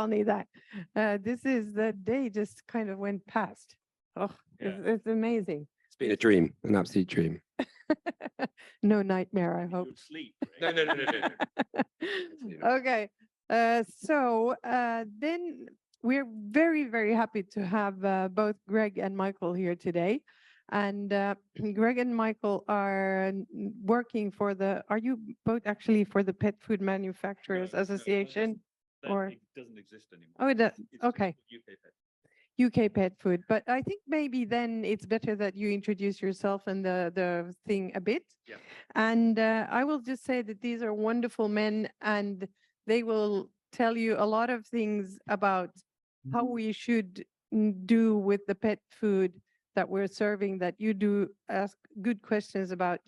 Funny that this is the day just kind of went past. Oh, it's amazing. It's been a dream, an absolute dream. No nightmare, I hope. Sleep. No. Okay. Then we're very, very happy to have both Greg and Michael here today. And Greg and Michael are working for are you both actually for the Pet Food Manufacturers Association? It doesn't exist anymore. Oh, it does. It's Okay. UK Pet. UK Pet Food. But I think maybe then it's better that you introduce yourself and the thing a bit. Yeah. And I will just say that these are wonderful men, and they will tell you a lot of things about how we should do with the pet food that we're serving, that you do ask good questions about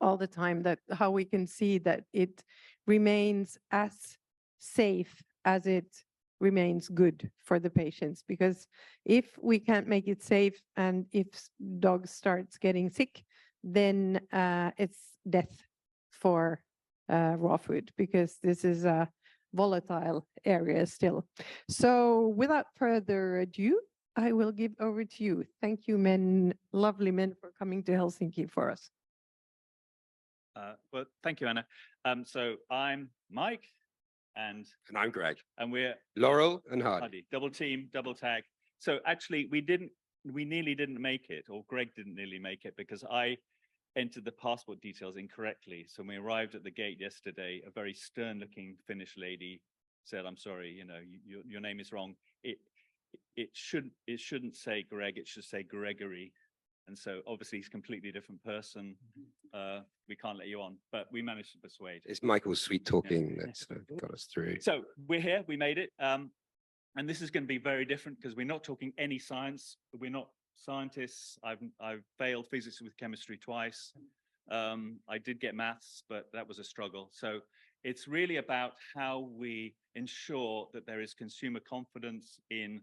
all the time, that how we can see that it remains as safe as it remains good for the patients. Because if we can't make it safe and if dogs starts getting sick, then it's death for raw food, because this is a volatile area still. So without further ado, I will give over to you. Thank you, men, lovely men, for coming to Helsinki for us. Well, thank you, Anna. So I'm Mike, and I'm Greg. And we're Laurel and Hardy. Double team, double tag. So actually, we nearly didn't make it, or Greg didn't nearly make it, because I entered the passport details incorrectly. So when we arrived at the gate yesterday, a very stern-looking Finnish lady said, "I'm sorry, your name is wrong. It shouldn't say Greg, it should say Gregory." And so obviously he's a completely different person. We can't let you on, but we managed to persuade. It's Michael's sweet talking that's got us through. So we're here, we made it. And this is going to be very different because we're not talking any science. We're not scientists. I've failed physics with chemistry twice. I did get maths, but that was a struggle. So it's really about how we ensure that there is consumer confidence in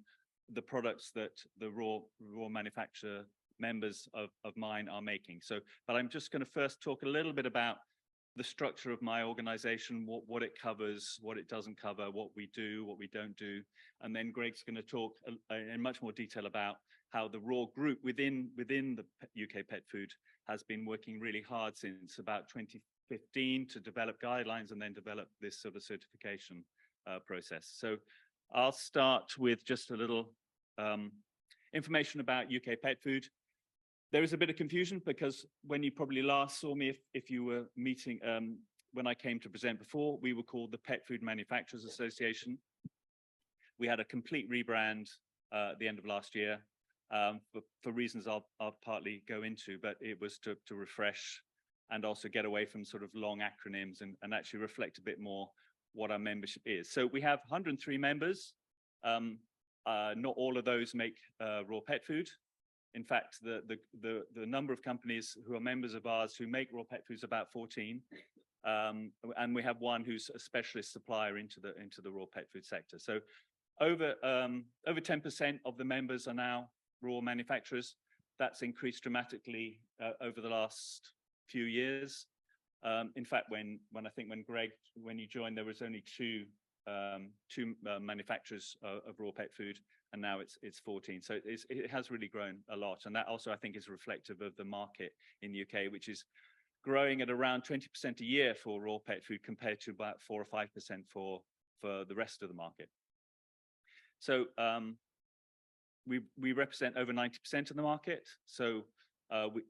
the products that the raw manufacturer members of mine are making. So, but I'm just going to first talk a little bit about the structure of my organization, what it covers, what it doesn't cover, what we do, what we don't do. And then Greg's going to talk in much more detail about how the raw group within the UK Pet Food has been working really hard since about 2015 to develop guidelines and then develop this sort of certification process. So I'll start with just a little information about UK Pet Food. There is a bit of confusion because when you probably last saw me, if you were meeting, when I came to present before, we were called the Pet Food Manufacturers Association. We had a complete rebrand at the end of last year for reasons I'll partly go into, but it was to refresh and also get away from sort of long acronyms and actually reflect a bit more what our membership is. So we have 103 members. Not all of those make raw pet food. In fact, the number of companies who are members of ours who make raw pet food is about 14, and we have one who's a specialist supplier into the raw pet food sector. So over 10% of the members are now raw manufacturers. That's increased dramatically over the last few years. In fact, when Greg, when you joined, there was only two manufacturers of raw pet food, and now it's 14. So it has really grown a lot, and that also I think is reflective of the market in the UK, which is growing at around 20% a year for raw pet food compared to about 4 or 5% for the rest of the market. So we represent over 90% of the market. So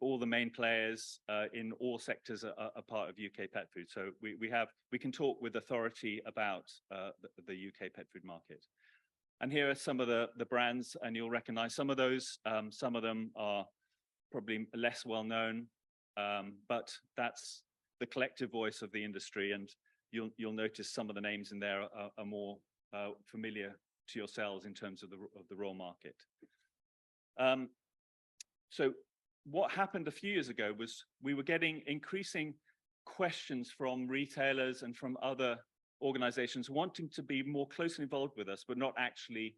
all the main players in all sectors are part of UK pet food. So we can talk with authority about the UK pet food market. And here are some of the brands, and you'll recognize some of those. Some of them are probably less well known, but that's the collective voice of the industry. And you'll notice some of the names in there are more familiar to yourselves in terms of the raw market. So what happened a few years ago was we were getting increasing questions from retailers and from other organizations wanting to be more closely involved with us, but not actually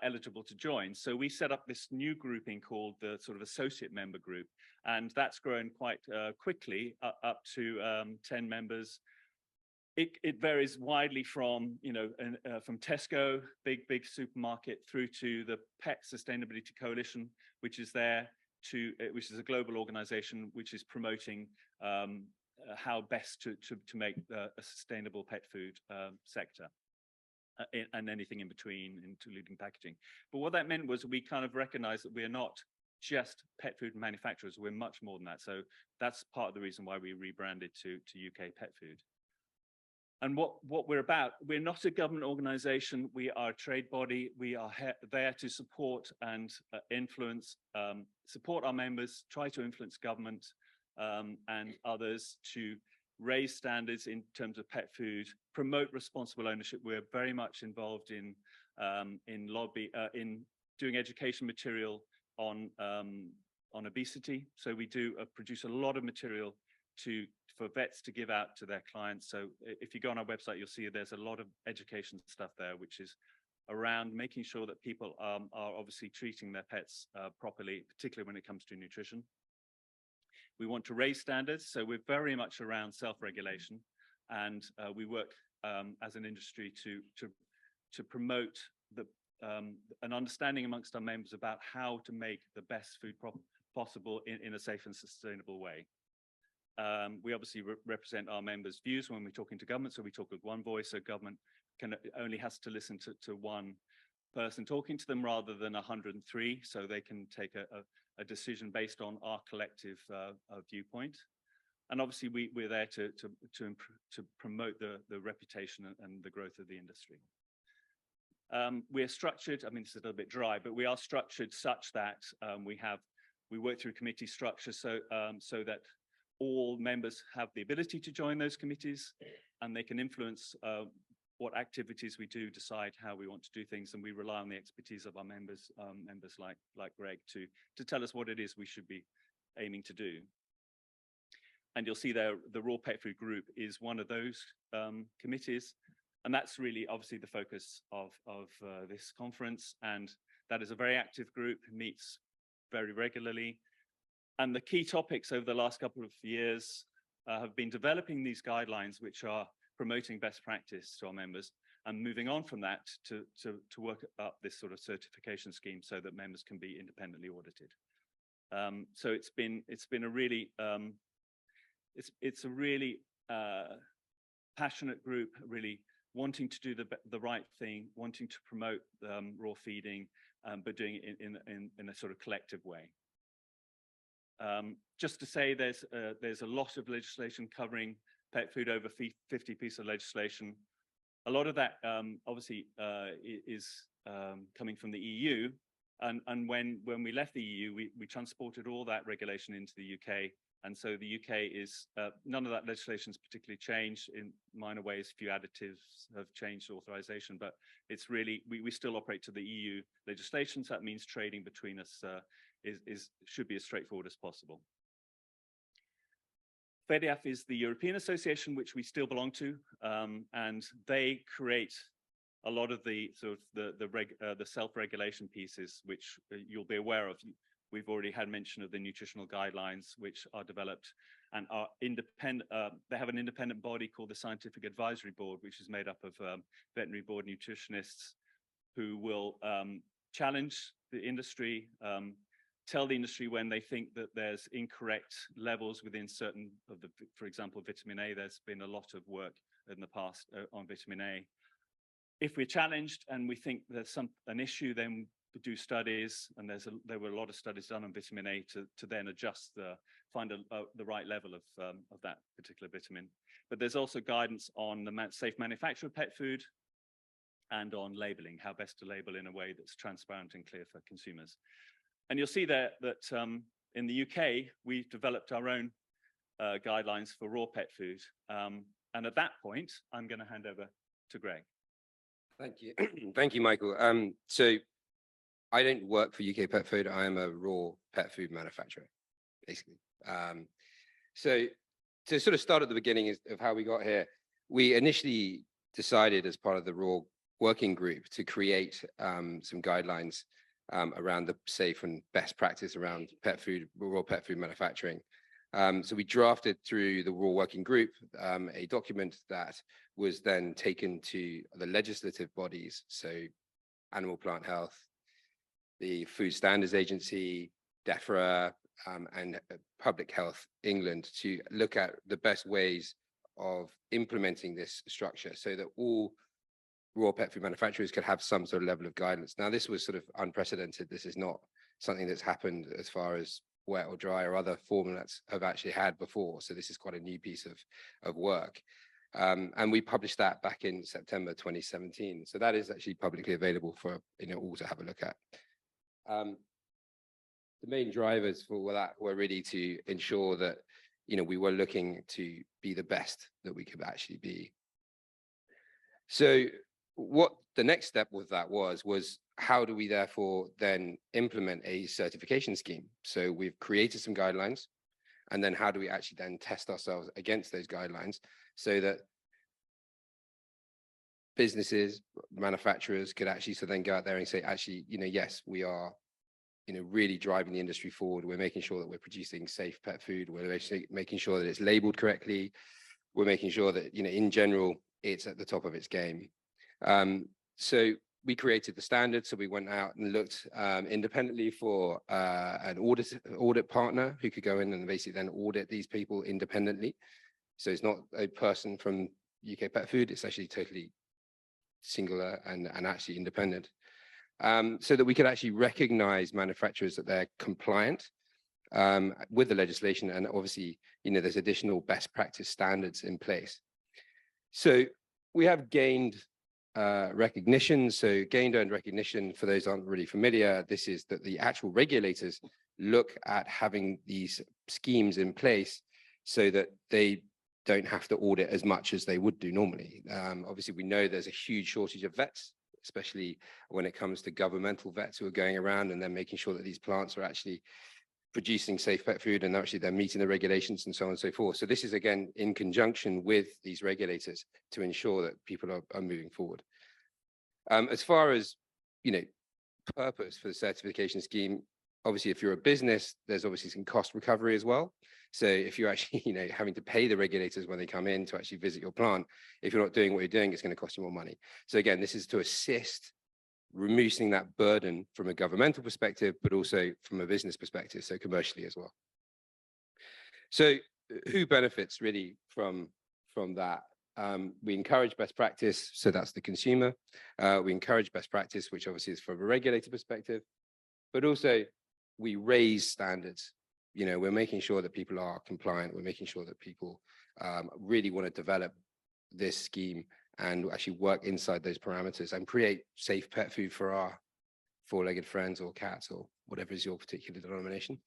eligible to join. So we set up this new grouping called the sort of associate member group, and that's grown quite quickly up to 10 members. it varies widely from, from Tesco, big supermarket, through to the Pet Sustainability Coalition, which is there which is a global organization which is promoting how best to make a sustainable pet food sector. And anything in between, including packaging. But what that meant was we kind of recognized that we're not just pet food manufacturers, we're much more than that. So that's part of the reason why we rebranded to UK Pet Food. And what we're about, we're not a government organization, we are a trade body, we are there to support and influence, support our members, try to influence government and others to raise standards in terms of pet food, promote responsible ownership. We're very much involved in doing education material on obesity. So we do produce a lot of material for vets to give out to their clients. So if you go on our website, you'll see there's a lot of education stuff there, which is around making sure that people are obviously treating their pets properly, particularly when it comes to nutrition. We want to raise standards, so we're very much around self-regulation, and we work as an industry to promote an understanding amongst our members about how to make the best food possible in a safe and sustainable way. We obviously represent our members' views when we're talking to government, so we talk with one voice, so government only has to listen to one person talking to them rather than 103, so they can take a decision based on our collective viewpoint. And obviously we're there to promote the reputation and the growth of the industry. We're structured, I mean, it's a little bit dry, but we are structured such that we work through committee structure so that all members have the ability to join those committees, and they can influence what activities we do, decide how we want to do things, and we rely on the expertise of our members like Greg to tell us what it is we should be aiming to do. And you'll see there the Raw Pet Food Group is one of those committees, and that's really obviously the focus of this conference, and that is a very active group, meets very regularly. And the key topics over the last couple of years have been developing these guidelines which are promoting best practice to our members, and moving on from that to work up this sort of certification scheme so that members can be independently audited. So it's been a really it's a really passionate group, really wanting to do the right thing, wanting to promote raw feeding, but doing it in a sort of collective way. Just to say, there's a lot of legislation covering pet food, over 50 pieces of legislation. A lot of that obviously is coming from the EU, and when we left the EU, we transported all that regulation into the UK, and so the UK is none of that legislation is particularly changed. In minor ways, a few additives have changed authorization, but it's really we still operate to the EU legislation, so that means trading between us should be as straightforward as possible. FEDIAF is the European Association, which we still belong to, and they create a lot of the sort of the self-regulation pieces, which you'll be aware of. We've already had mention of the nutritional guidelines, which are developed and are independent. They have an independent body called the Scientific Advisory Board, which is made up of veterinary board nutritionists who will challenge the industry, tell the industry when they think that there's incorrect levels within certain of the, for example, vitamin A. There's been a lot of work in the past on vitamin A. If we're challenged and we think there's an issue, then we do studies, and there were a lot of studies done on vitamin A to then adjust find the right level of that particular vitamin. But there's also guidance on the safe manufacture of pet food and on labeling, how best to label in a way that's transparent and clear for consumers. And you'll see there that in the UK, we've developed our own guidelines for raw pet food. And at that point, I'm going to hand over to Greg. Thank you. Thank you, Michael. So I don't work for UK Pet Food. I am a raw pet food manufacturer, basically. So to sort of start at the beginning of how we got here, we initially decided as part of the raw working group to create some guidelines around the safe and best practice around pet food, raw pet food manufacturing. So we drafted through the Raw Working Group a document that was then taken to the legislative bodies, so Animal Plant Health, the Food Standards Agency, DEFRA, and Public Health England, to look at the best ways of implementing this structure so that all raw pet food manufacturers could have some sort of level of guidance. Now, this was sort of unprecedented. This is not something that's happened as far as wet or dry or other formats have actually had before. So this is quite a new piece of work. And we published that back in September 2017. So that is actually publicly available for all to have a look at. The main drivers for that were really to ensure that we were looking to be the best that we could actually be. So what the next step with that was how do we therefore then implement a certification scheme? So we've created some guidelines, and then how do we actually then test ourselves against those guidelines so that businesses, manufacturers could actually then go out there and say, actually, yes, we are really driving the industry forward. We're making sure that we're producing safe pet food. We're actually making sure that it's labeled correctly. We're making sure that, in general, it's at the top of its game. So we created the standard. So we went out and looked independently for an audit partner who could go in and basically then audit these people independently. So it's not a person from UK Pet Food. It's actually totally singular and actually independent. So that we could actually recognize manufacturers that they're compliant with the legislation, and obviously, there's additional best practice standards in place. So we have gained recognition. So gained earned recognition, for those who aren't really familiar, this is that the actual regulators look at having these schemes in place so that they don't have to audit as much as they would do normally. Obviously, we know there's a huge shortage of vets, especially when it comes to governmental vets who are going around and then making sure that these plants are actually producing safe pet food and actually they're meeting the regulations and so on and so forth. So this is, again, in conjunction with these regulators to ensure that people are moving forward. As far as, purpose for the certification scheme, obviously, if you're a business, there's obviously some cost recovery as well. So if you're actually, having to pay the regulators when they come in to actually visit your plant, if you're not doing what you're doing, it's going to cost you more money. So again, this is to assist removing that burden from a governmental perspective, but also from a business perspective, so commercially as well. So who benefits really from that? We encourage best practice, so that's the consumer. We encourage best practice, which obviously is from a regulator perspective, but also we raise standards. We're making sure that people are compliant. We're making sure that people really want to develop this scheme and actually work inside those parameters and create safe pet food for our four-legged friends or cats or whatever is your particular denomination.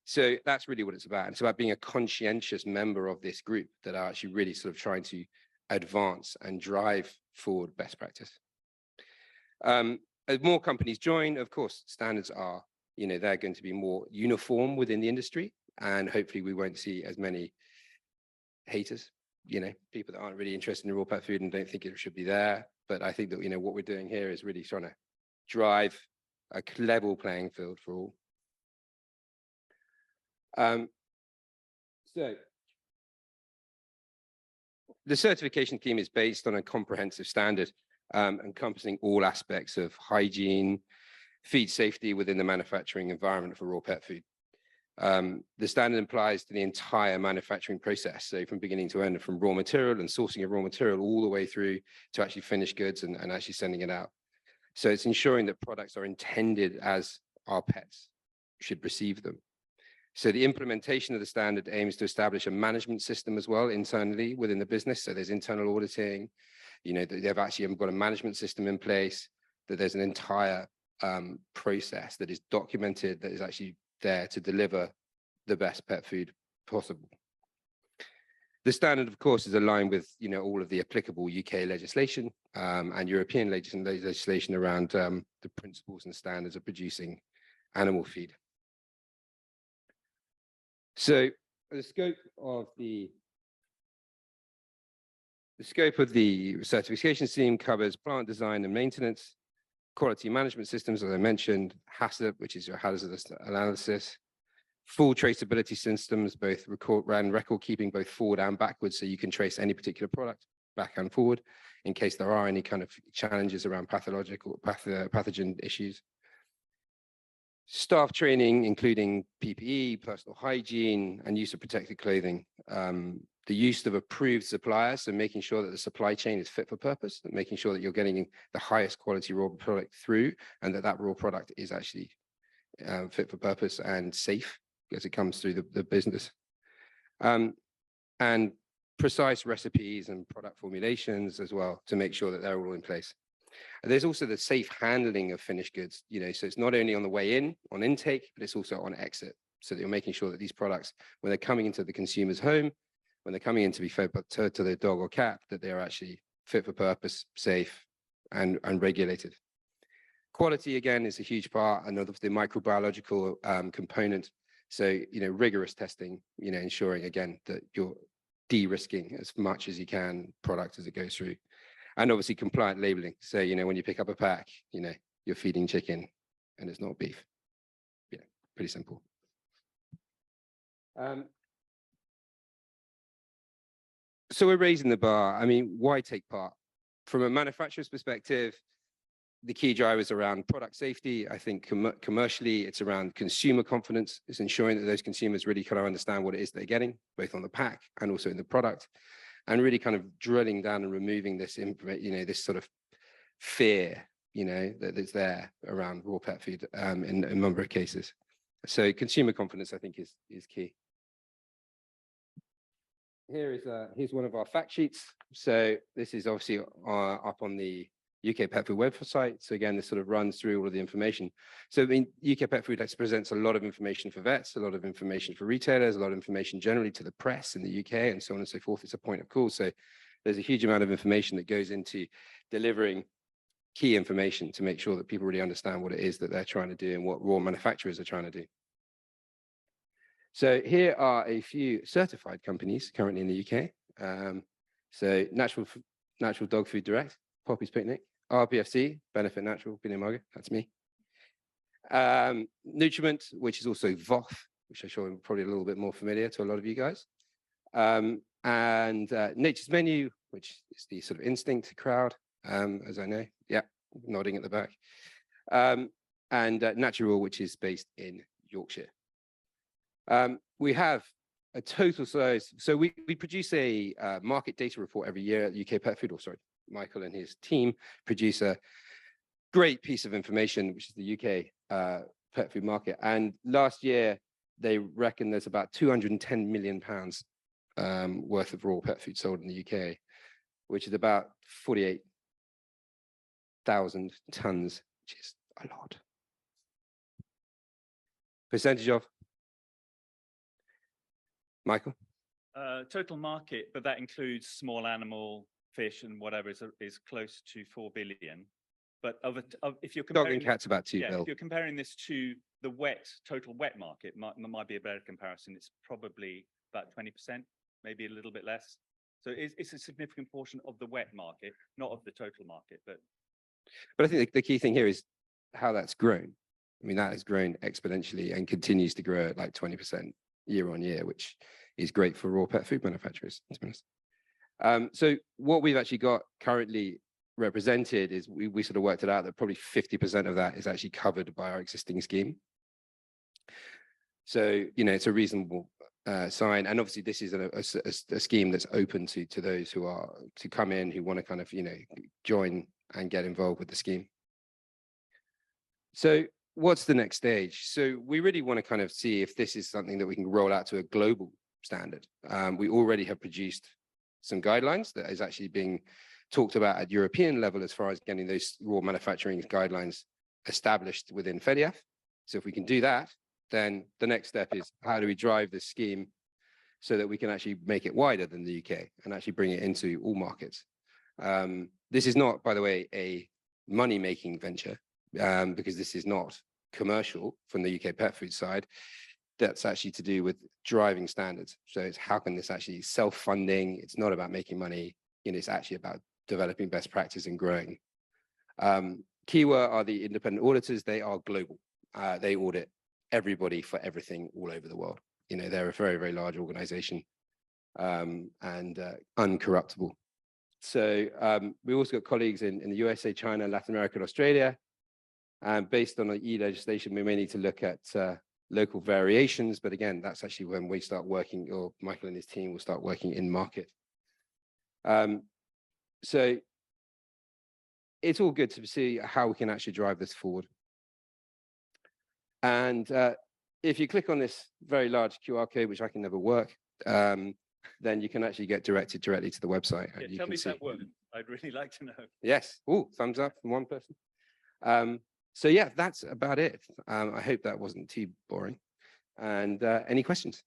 So that's really what it's about. It's about being a conscientious member of this group that are actually really sort of trying to advance and drive forward best practice. As more companies join, of course, standards are, they're going to be more uniform within the industry, and hopefully we won't see as many haters, people that aren't really interested in raw pet food and don't think it should be there. But I think that, what we're doing here is really trying to drive a level playing field for all. So the certification scheme is based on a comprehensive standard encompassing all aspects of hygiene, feed safety within the manufacturing environment for raw pet food. The standard applies to the entire manufacturing process, so from beginning to end, from raw material and sourcing of raw material all the way through to actually finished goods and actually sending it out. So it's ensuring that products are intended as our pets should receive them. So the implementation of the standard aims to establish a management system as well internally within the business. So there's internal auditing, they've actually got a management system in place, that there's an entire process that is documented, that is actually there to deliver the best pet food possible. The standard, of course, is aligned with all of the applicable UK legislation and European legislation around the principles and standards of producing animal feed. So the scope of the certification scheme covers plant design and maintenance, quality management systems, as I mentioned, HACCP, which is your hazardous analysis, full traceability systems, both record keeping both forward and backwards, so you can trace any particular product back and forward in case there are any kind of challenges around pathological pathogen issues. Staff training, including PPE, personal hygiene, and use of protective clothing. The use of approved suppliers, so making sure that the supply chain is fit for purpose, and making sure that you're getting the highest quality raw product through, and that raw product is actually fit for purpose and safe as it comes through the business. And precise recipes and product formulations as well to make sure that they're all in place. And there's also the safe handling of finished goods, so it's not only on the way in, on intake, but it's also on exit, so that you're making sure that these products, when they're coming into the consumer's home, when they're coming in to be fed to their dog or cat, that they are actually fit for purpose, safe, and regulated. Quality, again, is a huge part, and of the microbiological component. So, rigorous testing, ensuring, again, that you're de-risking as much as you can product as it goes through. And obviously compliant labeling. So, when you pick up a pack, you're feeding chicken and it's not beef. Yeah, pretty simple. So we're raising the bar. I mean, why take part? From a manufacturer's perspective, the key drivers around product safety. I think commercially, it's around consumer confidence. It's ensuring that those consumers really kind of understand what it is they're getting, both on the pack and also in the product, and really kind of drilling down and removing this, this sort of fear, that is there around raw pet food in a number of cases. So consumer confidence, I think, is key. Here's one of our fact sheets. So this is obviously up on the UK Pet Food website. So again, this sort of runs through all of the information. So UK Pet Food presents a lot of information for vets, a lot of information for retailers, a lot of information generally to the press in the UK, and so on and so forth. It's a point of call. So there's a huge amount of information that goes into delivering key information to make sure that people really understand what it is that they're trying to do and what raw manufacturers are trying to do. So here are a few certified companies currently in the UK. So Natural Dog Food Direct, Poppy's Picnic, RPFC, Benefit Natural, Binny, that's me. Nutriment, which is also VOF, which I'm sure I'm probably a little bit more familiar to a lot of you guys. And Nature's Menu, which is the sort of instinct crowd, as I know. Yeah, nodding at the back. And Natural, which is based in Yorkshire. We have a total size. So we produce a market data report every year at UK Pet Food, or sorry, Michael and his team produce a great piece of information, which is the UK pet food market. And last year, they reckon there's about 210 million pounds worth of raw pet food sold in the UK, which is about 48,000 tons, which is a lot. Percentage of? Michael? Total market, but that includes small animal, fish, and whatever is close to 4 billion. But if you're comparing, dog and cat's about 2 bill. If you're comparing this to the total wet market, might be a better comparison. It's probably about 20%, maybe a little bit less. So it's a significant portion of the wet market, not of the total market. But I think the key thing here is how that's grown. I mean, that has grown exponentially and continues to grow at like 20% year on year, which is great for raw pet food manufacturers, to be honest. So what we've actually got currently represented is we sort of worked it out that probably 50% of that is actually covered by our existing scheme. So, it's a reasonable sign. And obviously this is a scheme that's open to those who are to come in, who want to kind of, join and get involved with the scheme. So what's the next stage? So we really want to kind of see if this is something that we can roll out to a global standard. We already have produced some guidelines that is actually being talked about at European level as far as getting those raw manufacturing guidelines established within FEDIAF. So if we can do that, then the next step is how do we drive this scheme so that we can actually make it wider than the UK and actually bring it into all markets. This is not, by the way, a money-making venture because this is not commercial from the UK pet food side. That's actually to do with driving standards. So it's how can this actually self-funding? It's not about making money. It's actually about developing best practice and growing. Kiwa are the independent auditors. They are global. They audit everybody for everything all over the world. You know, they're a very, very large organization and uncorruptible. So we also got colleagues in the USA, China, Latin America, and Australia. And based on the EU legislation, we may need to look at local variations. But again, that's actually when we start working, or Michael and his team will start working in market. So it's all good to see how we can actually drive this forward. And if you click on this very large QR code, which I can never work, then you can actually get directed directly to the website. Yeah, and you tell can me if see. that worked. I'd really like to know. Yes. Oh, thumbs up from one person. So yeah, that's about it. I hope that wasn't too boring. And any questions?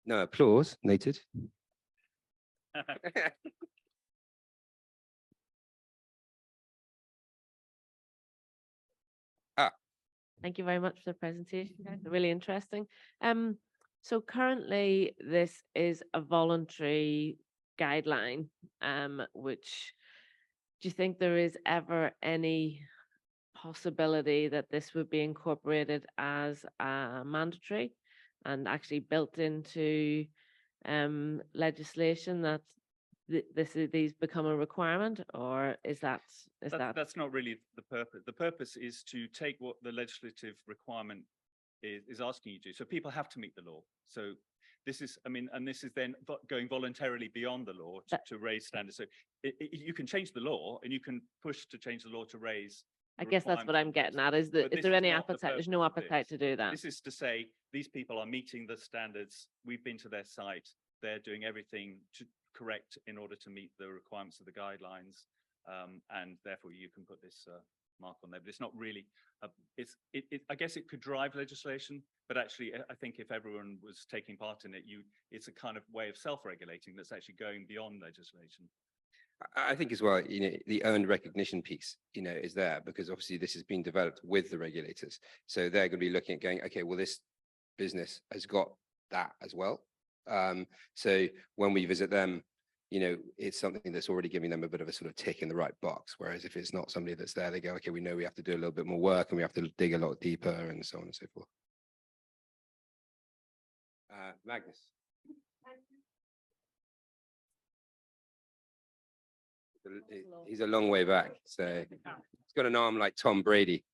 No applause, noted. Thank you very much for the presentation, guys. Really interesting. So currently this is a voluntary guideline, which do you think there is ever any possibility that this would be incorporated as mandatory and actually built into legislation that these become a requirement, or is that That's not really the purpose. The purpose is to take what the legislative requirement is asking you to do. So people have to meet the law. So this is, I mean, and this is then going voluntarily beyond the law to raise standards. So you can change the law and you can push to change the law to raise. I guess that's what I'm getting at. Is there any appetite? There's no appetite to do that. This is to say these people are meeting the standards. We've been to their site. They're doing everything to correct in order to meet the requirements of the guidelines, and therefore you can put this mark on there. But it's not really. I guess it could drive legislation, but actually, I think if everyone was taking part in it, it's a kind of way of self-regulating that's actually going beyond legislation. I think as well, you know, the earned recognition piece, you know, is there because obviously this has been developed with the regulators. So they're going to be looking at going, okay, well, this business has got that as well. So when we visit them, you know, it's something that's already giving them a bit of a sort of tick in the right box. Whereas if it's not somebody that's there, they go, okay, we know we have to do a little bit more work and we have to dig a lot deeper and so on and so forth. Magnus. He's a long way back, so he's got an arm like Tom Brady.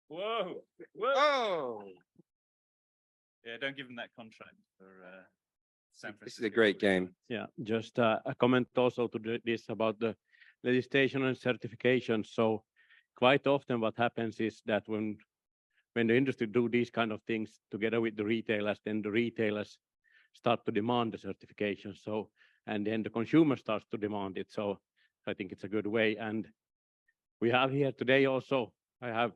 Whoa! Oh, Yeah, don't give him that contract for San Francisco. this is a great game. Yeah, just a comment also to this about the legislation and certification. So quite often what happens is that when the industry do these kind of things together with the retailers, then the retailers start to demand the certification. So, and then the consumer starts to demand it. So I think it's a good way. And we have here today also, I have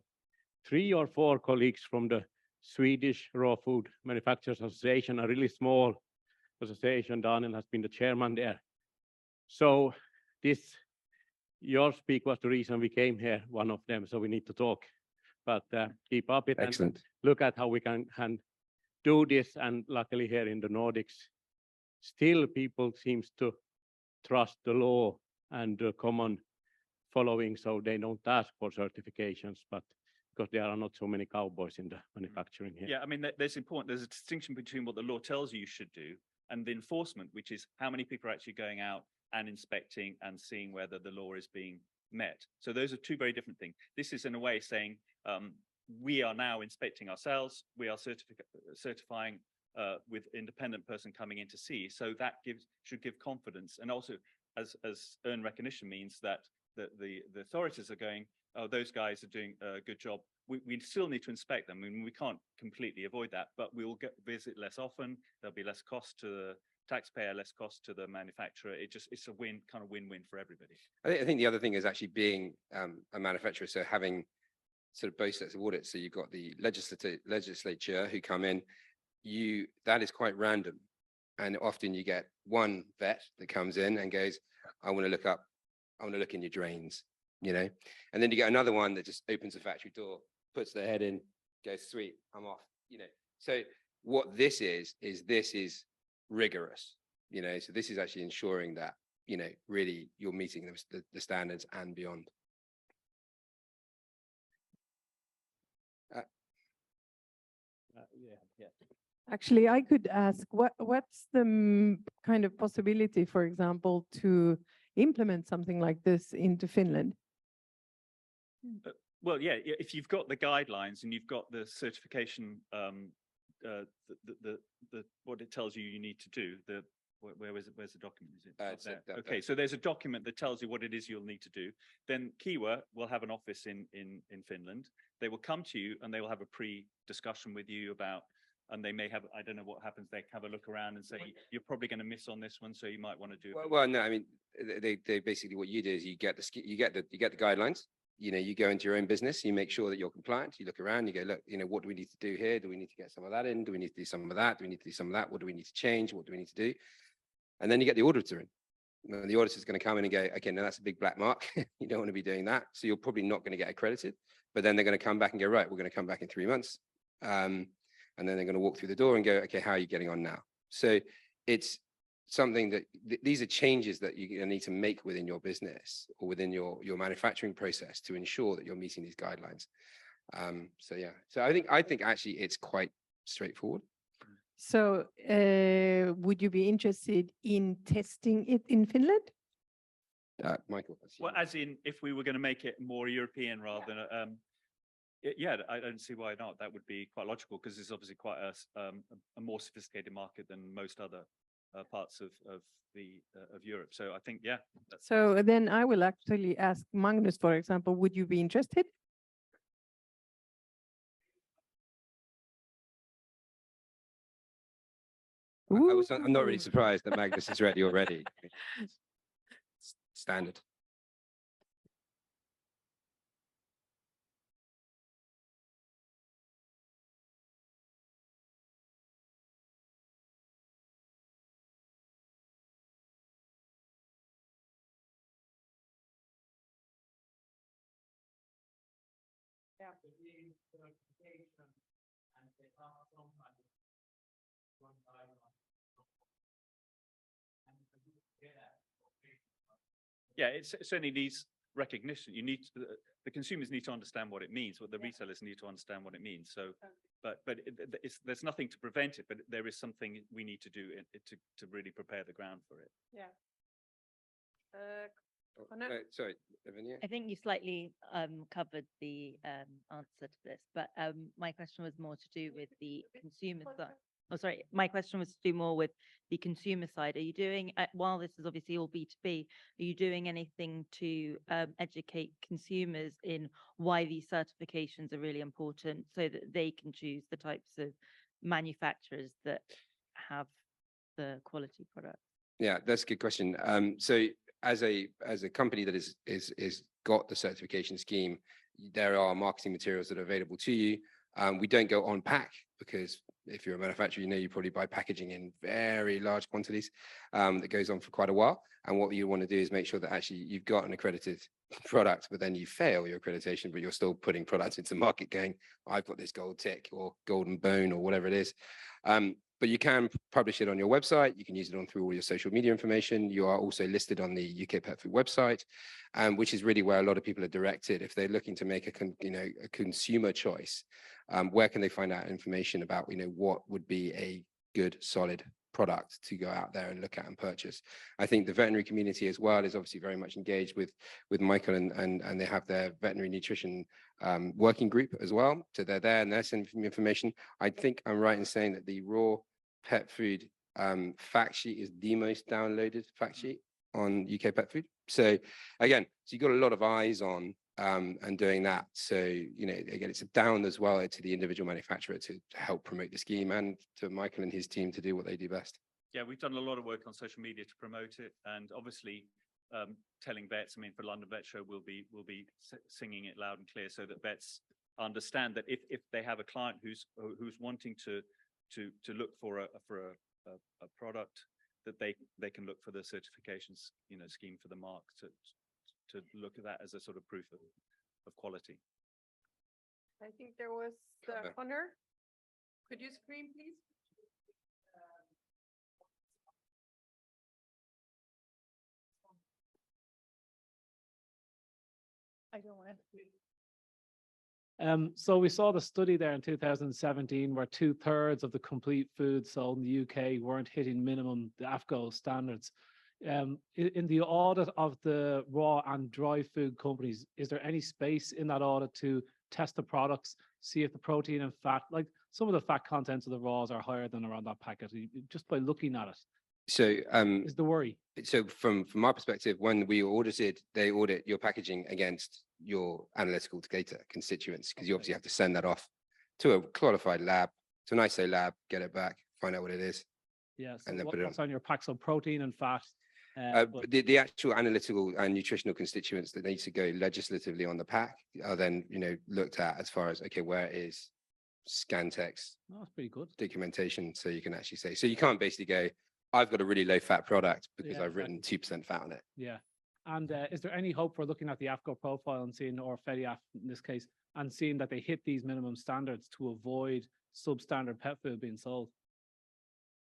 3 or 4 colleagues from the Swedish Raw Food Manufacturers Association, a really small association. Daniel has been the chairman there. So your speak was the reason we came here, one of them, so we need to talk. But keep up it. Excellent. And look at how we can do this. And luckily here in the Nordics, still people seems to trust the law and the common following, so they don't ask for certifications, but because there are not so many cowboys in the manufacturing here. Yeah, I mean, there's a distinction between what the law tells you should do and the enforcement, which is how many people are actually going out and inspecting and seeing whether the law is being met. So those are 2 very different things. This is in a way saying we are now inspecting ourselves, we are certifying with independent person coming in to see. So that should give confidence, and also as earned recognition means that the authorities are going, oh, those guys are doing a good job. We still need to inspect them. I mean, we can't completely avoid that, but we'll visit less often. There'll be less cost to the taxpayer, less cost to the manufacturer. It's a win-win for everybody. I think the other thing is actually being a manufacturer. So having sort of both sets of audits. So you've got the legislature who come in, that is quite random. And often you get one vet that comes in and goes, I want to look in your drains, you know, and then you get another one that just opens the factory door, puts their head in, goes, sweet, I'm off, you know. So what this is rigorous, you know, so this is actually ensuring that, you know, really you're meeting the standards and beyond. Actually, I could ask, what's the kind of possibility, for example, to implement something like this into Finland? Well, yeah, if you've got the guidelines and you've got the certification, what it tells you you need to do, where's the document? Is it up there? Okay, so there's a document that tells you what it is you'll need to do. Then Kiwa will have an office in Finland. They will come to you and they will have a pre-discussion with you about, and they may have, I don't know what happens, they have a look around and say, you're probably going to miss on this one, so you might want to do it. Well, no, I mean, they basically, what you do is you get the guidelines. You know, you go into your own business, you make sure that you're compliant, you look around, you go, look, you know, what do we need to do here? Do we need to get some of that in? Do we need to do some of that? Do we need to do some of that? What do we need to change? What do we need to do? And then you get the auditor in. And the auditor is going to come in and go, okay, now that's a big black mark. You don't want to be doing that. So you're probably not going to get accredited. But then they're going to come back and go, right, we're going to come back in 3 months. And then they're going to walk through the door and go, okay, how are you getting on now? So it's something that these are changes that you need to make within your business or within your manufacturing process to ensure that you're meeting these guidelines. So yeah, so I think actually it's quite straightforward. So would you be interested in testing it in Finland? Michael. Well, as in, if we were going to make it more European rather than, yeah, I don't see why not. That would be quite logical because it's obviously quite a more sophisticated market than most other parts of Europe. So I think, yeah. So then I will actually ask Magnus, for example, would you be interested? I'm not really surprised that Magnus is ready already. Standard. Yeah, it certainly needs recognition. You need the consumers need to understand what it means. What the retailers need to understand what it means. So, but there's nothing to prevent it. But there is something we need to do to really prepare the ground for it. Yeah. Sorry, Lavinia. I think you slightly covered the answer to this, but my question was more to do with the consumer side. Oh, sorry. My question was to do more with the consumer side. Are you doing, while this is obviously all B2B, are you doing anything to educate consumers in why these certifications are really important so that they can choose the types of manufacturers that have the quality product? Yeah, that's a good question. So as a company that is got the certification scheme, there are marketing materials that are available to you. We don't go on pack because if you're a manufacturer, you know you probably buy packaging in very large quantities that goes on for quite a while. And what you want to do is make sure that actually you've got an accredited product, but then you fail your accreditation, but you're still putting products into the market going, I've got this gold tick or golden bone or whatever it is. But you can publish it on your website. You can use it on through all your social media information. You are also listed on the UK Pet Food website, which is really where a lot of people are directed. If they're looking to make a consumer choice, where can they find out information about, what would be a good, solid product to go out there and look at and purchase? I think the veterinary community as well is obviously very much engaged with Michael and they have their veterinary nutrition working group as well. So they're there and they're sending information. I think I'm right in saying that the raw pet food fact sheet is the most downloaded fact sheet on UK Pet Food. So again, you've got a lot of eyes on and doing that. So, again, it's down as well to the individual manufacturer to help promote the scheme and to Michael and his team to do what they do best. Yeah, we've done a lot of work on social media to promote it, and obviously telling vets. I mean, for London Vet Show, we'll be singing it loud and clear so that vets understand that if they have a client who's wanting to look for a product, that they can look for the certifications scheme for the mark to look at that as a sort of proof of quality. I think there was Connor. Could you scream, please? I don't want to. So we saw the study there in 2017 where 2/3 of the complete foods sold in the UK weren't hitting minimum the AFCO standards. In the audit of the raw and dry food companies, is there any space in that audit to test the products, see if the protein and fat, like some of the fat contents of the raws are higher than around that packet, just by looking at it, So is the worry? so from our perspective, when we audited, they audit your packaging against your analytical data constituents, because you obviously have to send that off to a qualified lab, to an ISO lab, get it back, find out what it is. Yeah, so And then put it what's on your pack? So protein and fat. But The actual analytical and nutritional constituents that need to go legislatively on the pack are then, looked at as far as, okay, where is scan text oh, that's pretty good. documentation, so you can actually say, so you can't basically go, I've got a really low fat product because Yeah, I've written 2% fat on it. Yeah. And is there any hope for looking at the AFCO profile and seeing, or FEDIAF in this case, and seeing that they hit these minimum standards to avoid substandard pet food being sold?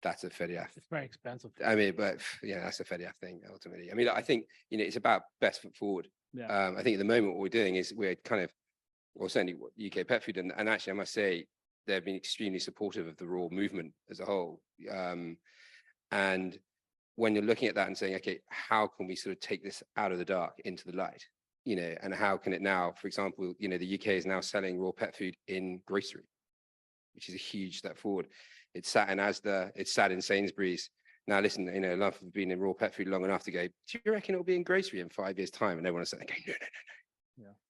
That's a FEDIAF. It's very expensive. I mean, but yeah, that's a FEDIAF thing ultimately. I mean, I think, it's about best foot forward. Yeah. I think at the moment what we're doing is we're kind of, well, certainly UK Pet Food, and actually I must say they've been extremely supportive of the raw movement as a whole. And when you're looking at that and saying, okay, how can we sort of take this out of the dark into the light, and how can it now, for example, the UK is now selling raw pet food in grocery, which is a huge step forward. It's sat in Asda, it's sat in Sainsbury's. Now, listen, I've been in raw pet food long enough to go, do you reckon it'll be in grocery in 5 years' time? And everyone's saying, okay, no.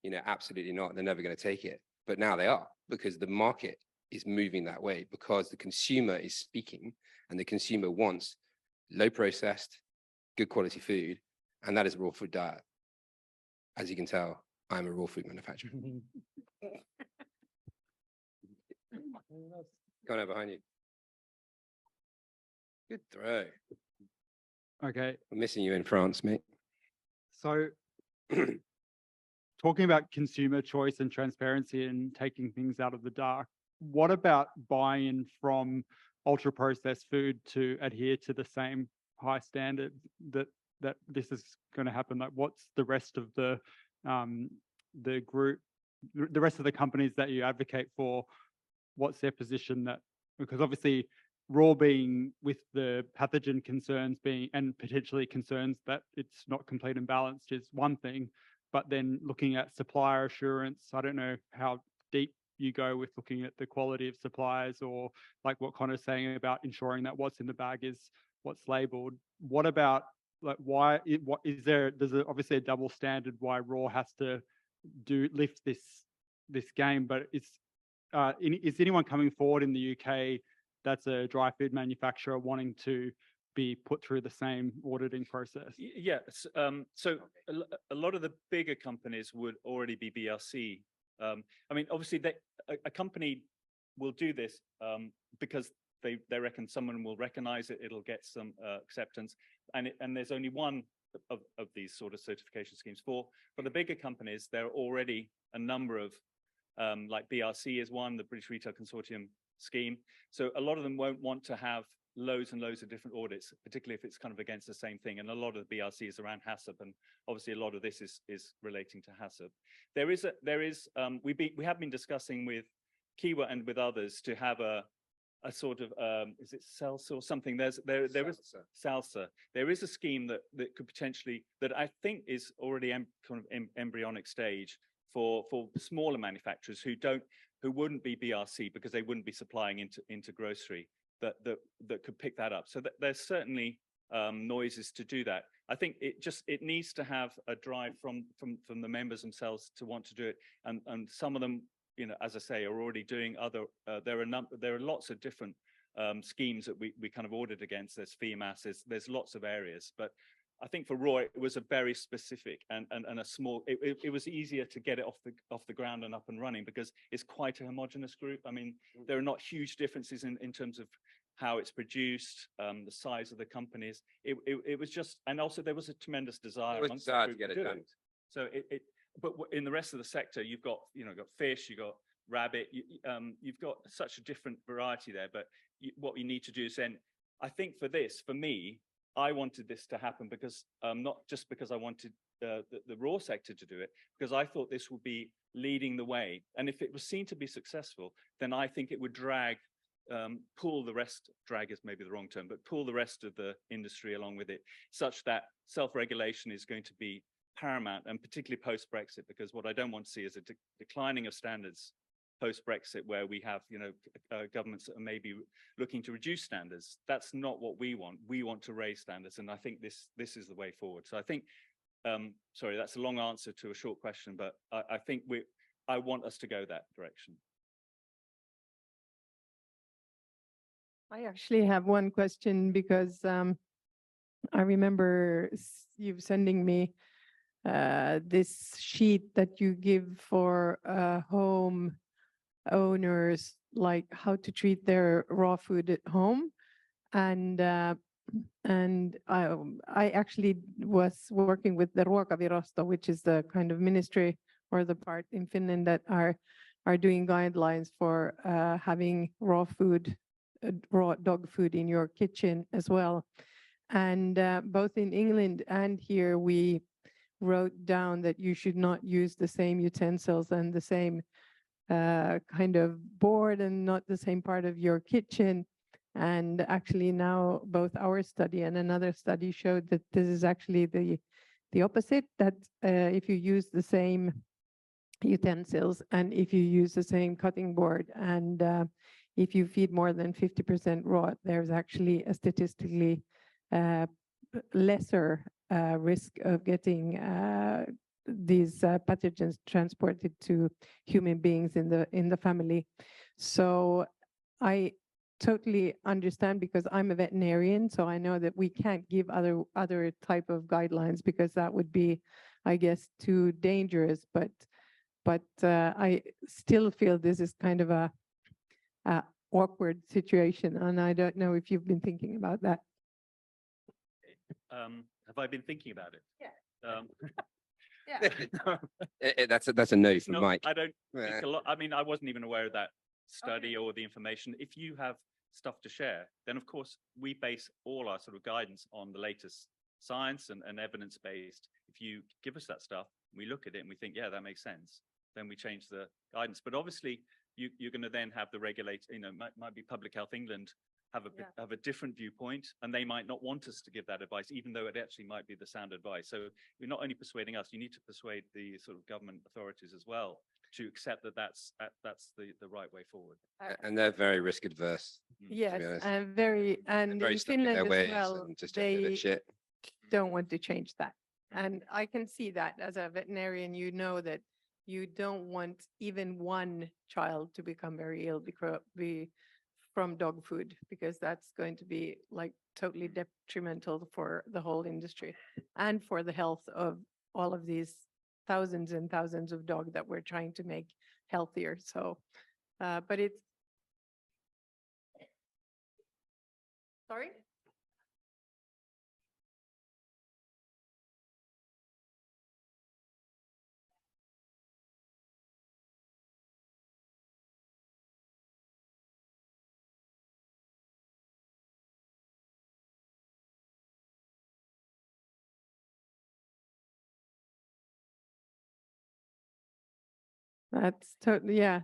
Yeah. Absolutely not. They're never going to take it. But now they are, because the market is moving that way, because the consumer is speaking and the consumer wants low processed, good quality food. And that is a raw food diet. As you can tell, I'm a raw food manufacturer. Go on over behind you. Good throw. Okay, I'm missing you in France, mate. so talking about consumer choice and transparency and taking things out of the dark, what about buy-in from ultra processed food to adhere to the same high standard that this is going to happen? Like, what's the rest of the group, the rest of the companies that you advocate for? What's their position? That, because obviously raw being with the pathogen concerns being, and potentially concerns that it's not complete and balanced, is one thing, but then looking at supplier assurance, I don't know how deep you go with looking at the quality of suppliers, or like what Connor's saying about ensuring that what's in the bag is what's labeled. What about, like, there's obviously a double standard why raw has to lift this game, but is anyone coming forward in the UK that's a dry food manufacturer wanting to be put through the same auditing process? Yes. So a lot of the bigger companies would already be BRC. I mean, obviously, a company will do this because they reckon someone will recognize it, it'll get some acceptance, and there's only one of these sort of certification schemes. For the bigger companies, there are already a number of, like BRC is one, the British Retail Consortium scheme. So a lot of them won't want to have loads and loads of different audits, particularly if it's kind of against the same thing. And a lot of the BRC is around HACCP, and obviously a lot of this is relating to HACCP. We have been discussing with Kiwa and with others to have a sort of is it SALSA or something? There is SALSA. There is a scheme that could potentially, that I think is already kind of embryonic stage for smaller manufacturers who wouldn't be BRC because they wouldn't be supplying into grocery, that could pick that up. So there's certainly noises to do that. I think it needs to have a drive from the members themselves to want to do it, and some of them, as I say, are already doing other. There are lots of different schemes that we kind of audit against. There's FEMAS, there's lots of areas, but I think for raw it was a very specific and a small. It was easier to get it off the ground and up and running because it's quite a homogenous group. I mean, there are not huge differences in terms of how it's produced, the size of the companies. It was just, and also there was a tremendous desire. There was desire to get it done. So but in the rest of the sector, you've got got fish, you've got rabbit, you've got such a different variety there. But what you need to do is then, I think for me, I wanted this to happen because not just because I wanted the raw sector to do it, because I thought this would be leading the way. And if it was seen to be successful, then I think it would pull the rest, drag is maybe the wrong term, but pull the rest of the industry along with it, such that self-regulation is going to be paramount, and particularly post-Brexit, because what I don't want to see is a declining of standards post-Brexit, where we have, governments that are maybe looking to reduce standards. That's not what we want. We want to raise standards, and I think this is the way forward. So I think, sorry, that's a long answer to a short question, but I think I want us to go that direction. I actually have one question because I remember you sending me this sheet that you give for home owners, like how to treat their raw food at home. And I actually was working with the Ruokavirasto, which is the kind of ministry or the part in Finland that are doing guidelines for having raw food, raw dog food in your kitchen as well. And both in England and here, we wrote down that you should not use the same utensils and the same kind of board and not the same part of your kitchen. And actually now both our study and another study showed that this is actually the opposite, that if you use the same utensils and if you use the same cutting board and if you feed more than 50% raw, there's actually a statistically lesser risk of getting these pathogens transported to human beings in the family. So I totally understand, because I'm a veterinarian, so I know that we can't give other type of guidelines because that would be, I guess, too dangerous. But I still feel this is kind of a awkward situation, and I don't know if you've been thinking about that. Have I been thinking about it? Yeah. Yeah. That's a no from No, Mike. I don't think a lot. I mean, I wasn't even aware of that study or the information. If you have stuff to share, then of course we base all our sort of guidance on the latest science and evidence-based. If you give us that stuff, we look at it and we think, yeah, that makes sense, then we change the guidance. But obviously you're going to then have the regulator, might be Public Health England have a different viewpoint, and they might not want us to give that advice, even though it actually might be the sound advice. So you're not only persuading us, you need to persuade the sort of government authorities as well to accept that that's the right way forward. And they're very risk adverse. Yes, honest. and They're in very stuck in their Finland ways as well, and just don't give a they shit. don't want to change that. And I can see that as a veterinarian, that you don't want even one child to become very ill from dog food, because that's going to be like totally detrimental for the whole industry and for the health of all of these thousands and thousands of dogs that we're trying to make healthier. So, but it's, sorry?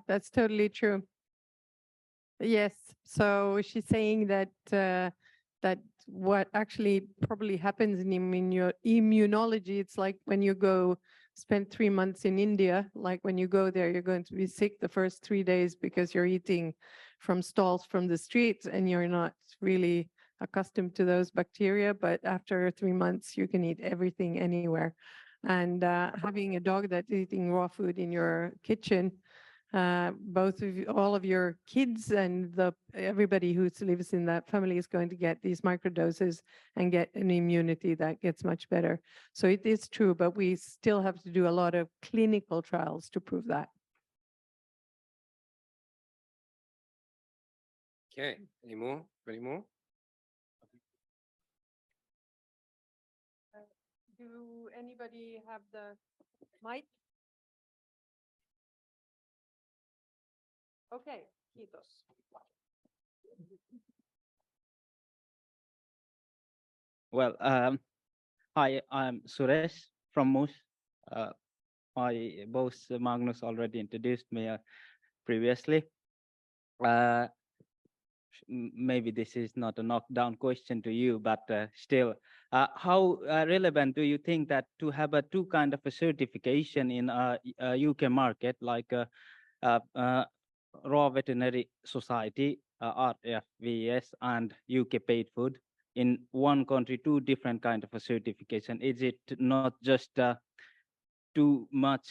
That's totally true. Yes. So she's saying that that what actually probably happens in immunology, it's like when you go spend 3 months in India, like when you go there, you're going to be sick the first 3 days because you're eating from stalls from the streets and you're not really accustomed to those bacteria. But after 3 months, you can eat everything anywhere. And having a dog that's eating raw food in your kitchen, all of your kids and everybody who lives in that family is going to get these microdoses and get an immunity that gets much better. So it is true, but we still have to do a lot of clinical trials to prove that. Okay, any more? Do anybody have the mic? Okay, kiitos. Well, hi, I'm Suresh from Moose. My boss Magnus already introduced me previously. Uh, Maybe this is not a knockdown question to you, but still, how relevant do you think that to have a two kind of a certification in a UK market, like Raw Veterinary Society, RFVS, and UK Paid Food, in one country, two different kind of a certification? Is it not just too much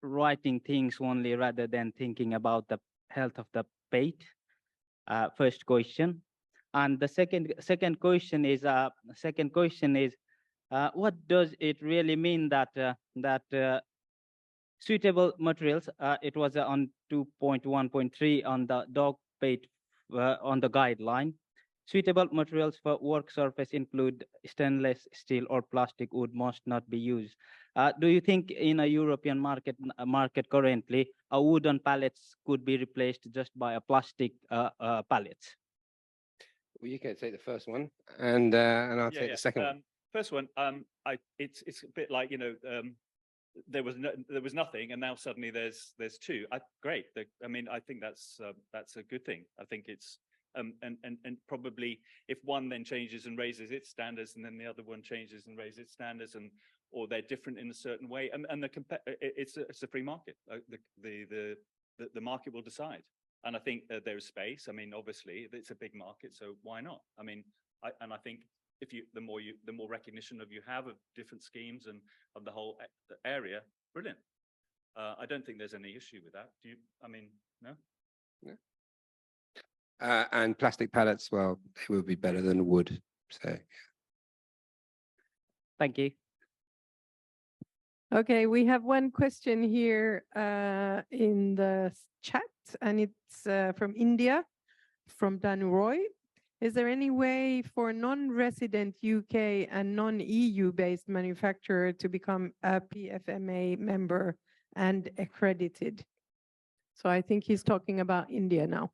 writing things only rather than thinking about the health of the pet? First question. And the second question is what does it really mean that suitable materials, it was on 2.1.3 on the dog pet on the guideline. Suitable materials for work surface include stainless steel or plastic wood must not be used. Do you think in a European market currently, a wooden pallets could be replaced just by a plastic pallets? Well, you can take the first one, and I'll take the second one. First one, it's a bit like, there was nothing, and now suddenly there's two. Great. I mean, I think that's a good thing. I think it's and probably if one then changes and raises its standards, and then the other one changes and raises its standards, or they're different in a certain way, and it's a free market. The market will decide, and I think there is space. I mean, obviously it's a big market, so why not? I mean, I think if the more recognition you have of different schemes and of the whole area, brilliant. I don't think there's any issue with that. Do you? I mean, no. No. And plastic pallets, well, they will be better than wood. So. Thank you. Okay, we have one question here in the chat, and it's from India, from Dan Roy. Is there any way for non-resident UK and non-EU based manufacturer to become a PFMA member and accredited? So I think he's talking about India now.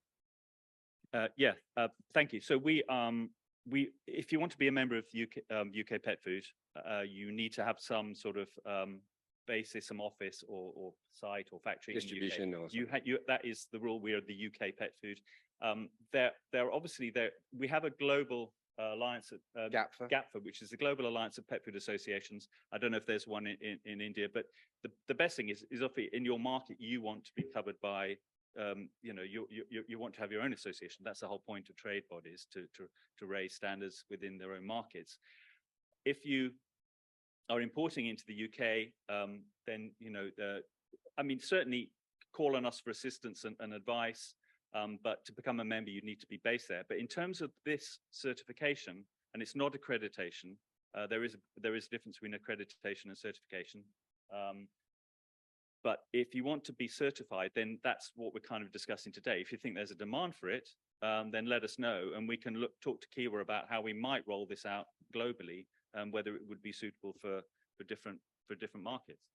Thank you. So if you want to be a member of UK Pet Food, you need to have some sort of basis, some office or site or factory distribution. In the UK. That is the rule. We are the UK Pet Food. We have a global alliance at GAPFA, which is the Global Alliance of Pet Food Associations. I don't know if there's one in India, but the best thing is obviously in your market you want to be covered by. You want to have your own association. That's the whole point of trade bodies, to raise standards within their own markets. If you are importing into the UK, then I mean, certainly call on us for assistance and advice. But to become a member, you need to be based there. But in terms of this certification, and it's not accreditation, there is a difference between accreditation and certification. But if you want to be certified, then that's what we're kind of discussing today. If you think there's a demand for it, then let us know, and we can talk to Kiwa about how we might roll this out globally, whether it would be suitable for different markets.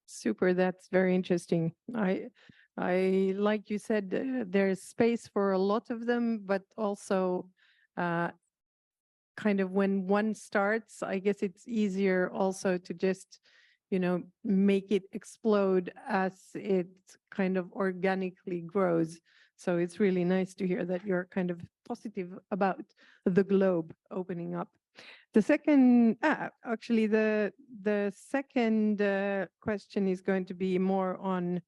Super, that's very interesting. I like you said, there's space for a lot of them, but also kind of when one starts, I guess it's easier also to just make it explode as it kind of organically grows. So it's really nice to hear that you're kind of positive about the globe opening up. The second, actually, the second question is going to be more on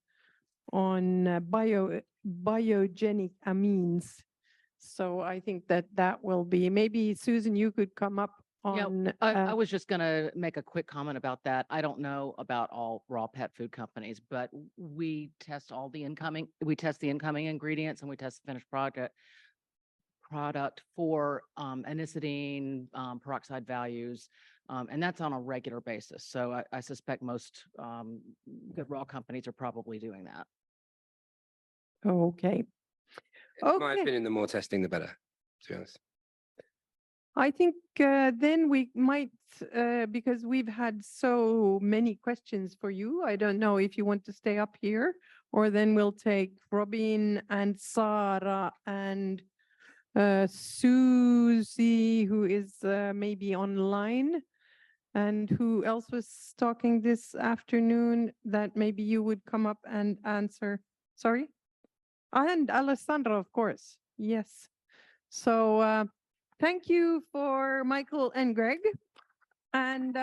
biogenic amines. So I think that will be, maybe Susan, you could come up on. I was just going to make a quick comment about that. I don't know about all raw pet food companies, but we test the incoming ingredients, and we test the finished product for anisotine, peroxide values, and that's on a regular basis. So I suspect most good raw companies are probably doing that. Okay. In my opinion, the more testing, the better, to be honest. I think then we might, because we've had so many questions for you, I don't know if you want to stay up here, or then we'll take Robin and Sarah and Susie, who is maybe online, and who else was talking this afternoon that maybe you would come up and answer. Sorry? And Alessandra, of course. Yes. So thank you for Michael and Greg. And